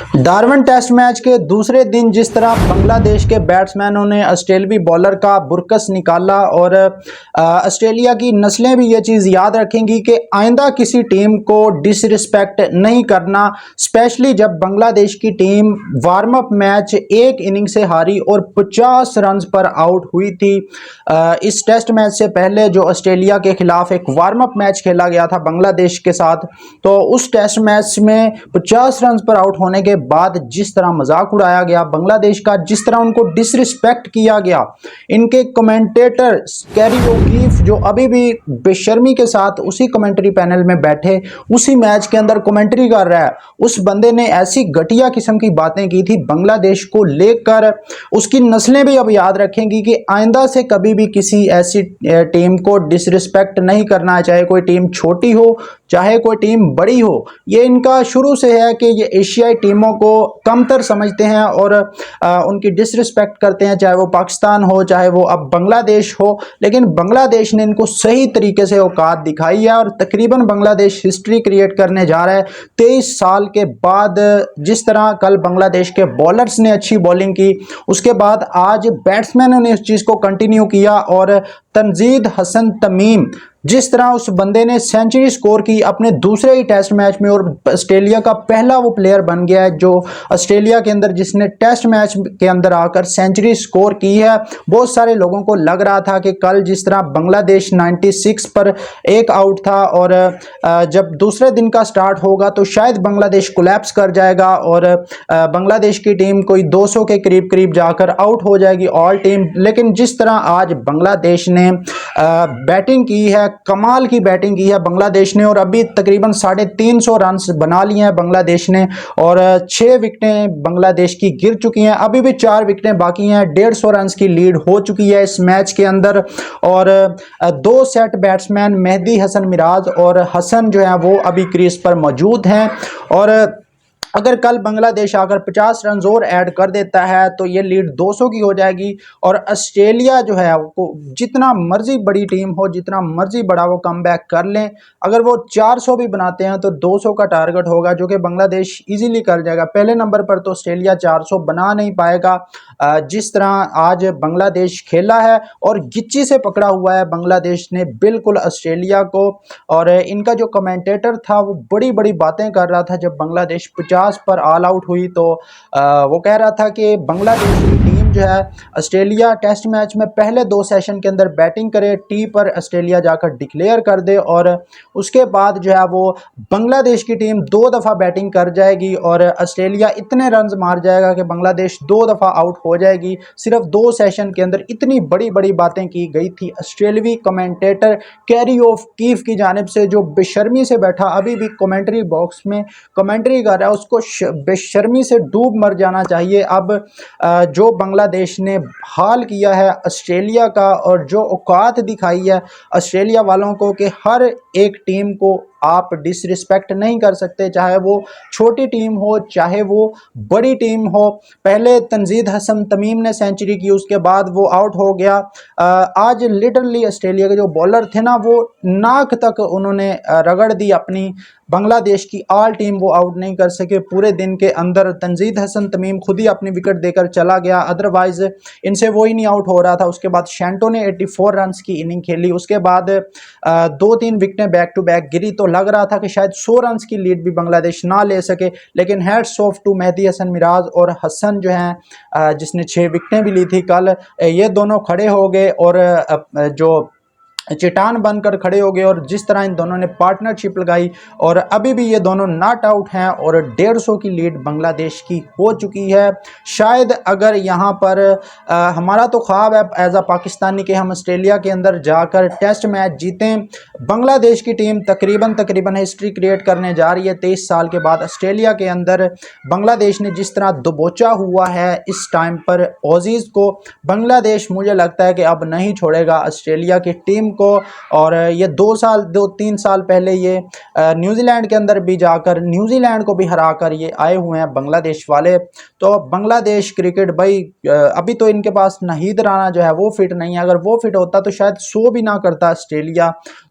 Darwin test match के दूसरे दिन जिस तरह बांग्लादेश के बैट्समैनों ने ऑस्ट्रेलवी बॉलर का बुरकस निकाला और ऑस्ट्रेलिया की नस्लें भी ये चीज़ याद रखेंगी कि आइंदा किसी टीम को डिसरिस्पेक्ट नहीं करना, स्पेशली जब बांग्लादेश की टीम वार्म अप मैच एक इनिंग से हारी और 50 रन पर आउट हुई थी। इस टेस्ट मैच से पहले जो ऑस्ट्रेलिया के खिलाफ एक वार्म अप मैच खेला गया था बांग्लादेश के साथ, तो उस टेस्ट मैच में 50 रन पर आउट होने के बाद जिस तरह मजाक उड़ाया गया बांग्लादेश का, जिस तरह उनको डिसरिस्पेक्ट किया गया, इनके कमेंटेटर कैरी ओकीफ जो अभी भी बेशर्मी के साथ उसी कमेंट्री पैनल में बैठे उसी मैच के अंदर कमेंट्री कर रहा है, उस बंदे ने ऐसी घटिया किस्म की बातें की थी बांग्लादेश को लेकर। उसकी नस्लें भी अब याद रखेंगी कि आइंदा से कभी भी किसी ऐसी टीम को डिसरिस्पेक्ट नहीं करना है, चाहे कोई टीम छोटी हो चाहे कोई टीम बड़ी हो। ये इनका शुरू से है कि ये एशियाई टीमों को कमतर समझते हैं और उनकी डिसरिस्पेक्ट करते हैं, चाहे वो पाकिस्तान हो चाहे वो अब बांग्लादेश हो। लेकिन बांग्लादेश ने इनको सही तरीके से औकात दिखाई है और तकरीबन बांग्लादेश हिस्ट्री क्रिएट करने जा रहा है 23 साल के बाद। जिस तरह कल बांग्लादेश के बॉलर्स ने अच्छी बॉलिंग की, उसके बाद आज बैट्समैनों ने इस चीज़ को कंटिन्यू किया और तंजीद हसन तमीम जिस तरह उस बंदे ने सेंचुरी स्कोर की अपने दूसरे ही टेस्ट मैच में और ऑस्ट्रेलिया का पहला वो प्लेयर बन गया है जो ऑस्ट्रेलिया के अंदर जिसने टेस्ट मैच के अंदर आकर सेंचुरी स्कोर की है। बहुत सारे लोगों को लग रहा था कि कल जिस तरह बांग्लादेश 96 पर एक आउट था और जब दूसरे दिन का स्टार्ट होगा तो शायद बांग्लादेश कोलैप्स कर जाएगा और बांग्लादेश की टीम कोई 200 के करीब करीब जाकर आउट हो जाएगी ऑल टीम। लेकिन जिस तरह आज बांग्लादेश ने बैटिंग की है, कमाल की बैटिंग की है बांग्लादेश ने और अभी तकरीबन 350 रन बना लिए हैं बांग्लादेश ने और 6 विकेटें बांग्लादेश की गिर चुकी हैं, अभी भी 4 विकेटें बाकी हैं। 150 रन की लीड हो चुकी है इस मैच के अंदर और 2 सेट बैट्समैन मेहदी हसन मिराज और हसन जो है वो अभी क्रीज पर मौजूद हैं और अगर कल बांग्लादेश आकर 50 रन और ऐड कर देता है तो ये लीड 200 की हो जाएगी और ऑस्ट्रेलिया जो है वो जितना मर्जी बड़ी टीम हो, जितना मर्जी बड़ा वो कम बैक कर लें, अगर वो 400 भी बनाते हैं तो 200 का टारगेट होगा जो कि बांग्लादेश इजीली कर जाएगा। पहले नंबर पर तो ऑस्ट्रेलिया 400 बना नहीं पाएगा। जिस तरह आज बांग्लादेश खेला है और गिच्ची से पकड़ा हुआ है बांग्लादेश ने बिल्कुल ऑस्ट्रेलिया को, और इनका जो कमेंटेटर था वो बड़ी बड़ी बातें कर रहा था जब बांग्लादेश 50 पर ऑल आउट हुई तो वो कह रहा था कि बांग्लादेश की टीम जो है ऑस्ट्रेलिया टेस्ट मैच में पहले 2 सेशन के अंदर बैटिंग करे, टी पर ऑस्ट्रेलिया जाकर डिक्लेयर कर दे और उसके बाद जो है वो बांग्लादेश की टीम 2 दफ़ा बैटिंग कर जाएगी और ऑस्ट्रेलिया इतने रन मार जाएगा कि बांग्लादेश 2 दफ़ा आउट हो जाएगी सिर्फ 2 सेशन के अंदर। इतनी बड़ी बड़ी बातें की गई थी ऑस्ट्रेलवी कमेंटेटर कैरी ओकीफ की जानिब से, जो बेशर्मी से बैठा अभी भी कमेंट्री बॉक्स में कमेंट्री कर रहा है, उसको बेशर्मी से डूब मर जाना चाहिए। अब जो बांग्लादेश ने हाल किया है ऑस्ट्रेलिया का और जो औकात दिखाई है ऑस्ट्रेलिया वालों को कि हर एक टीम को आप डिसरिस्पेक्ट नहीं कर सकते, चाहे वो छोटी टीम हो चाहे वो बड़ी टीम हो। पहले तंजीद हसन तमीम ने सेंचुरी की, उसके बाद वो आउट हो गया। आज लिटरली ऑस्ट्रेलिया के जो बॉलर थे ना वो नाक तक उन्होंने रगड़ दी अपनी, बांग्लादेश की ऑल टीम वो आउट नहीं कर सके पूरे दिन के अंदर। तंजीद हसन तमीम खुद ही अपनी विकेट देकर चला गया, अदरवाइज इनसे वो ही नहीं आउट हो रहा था। उसके बाद शैंटो ने 84 रन की इनिंग खेली, उसके बाद 2-3 विकेटें बैक टू बैक गिरी तो लग रहा था कि शायद 100 रन की लीड भी बांग्लादेश ना ले सके। लेकिन hats off to Mehidy Hasan Miraz और हसन जो हैं जिसने 6 विकेटें भी ली थी कल, ये दोनों खड़े हो गए और जो चट्टान बनकर खड़े हो गए और जिस तरह इन दोनों ने पार्टनरशिप लगाई और अभी भी ये दोनों नॉट आउट हैं और 150 की लीड बांग्लादेश की हो चुकी है। शायद अगर यहाँ पर हमारा तो ख्वाब है एज अ पाकिस्तानी कि हम ऑस्ट्रेलिया के अंदर जाकर टेस्ट मैच जीतें। बांग्लादेश की टीम तकरीबन हिस्ट्री क्रिएट करने जा रही है 23 साल के बाद ऑस्ट्रेलिया के अंदर। बांग्लादेश ने जिस तरह दबोचा हुआ है इस टाइम पर ऑजीज़ को, बांग्लादेश मुझे लगता है कि अब नहीं छोड़ेगा ऑस्ट्रेलिया की टीम को। और ये 2-3 साल पहले ये न्यूजीलैंड के अंदर भी जाकर न्यूजीलैंड को भी हराकर ये आए हुए हैं बांग्लादेश वाले। तो बांग्लादेश क्रिकेट भाई अभी तो इनके पास नाहिद राणा जो है वो फिट नहीं है, अगर वो फिट होता तो शायद 100 भी ना करता ऑस्ट्रेलिया।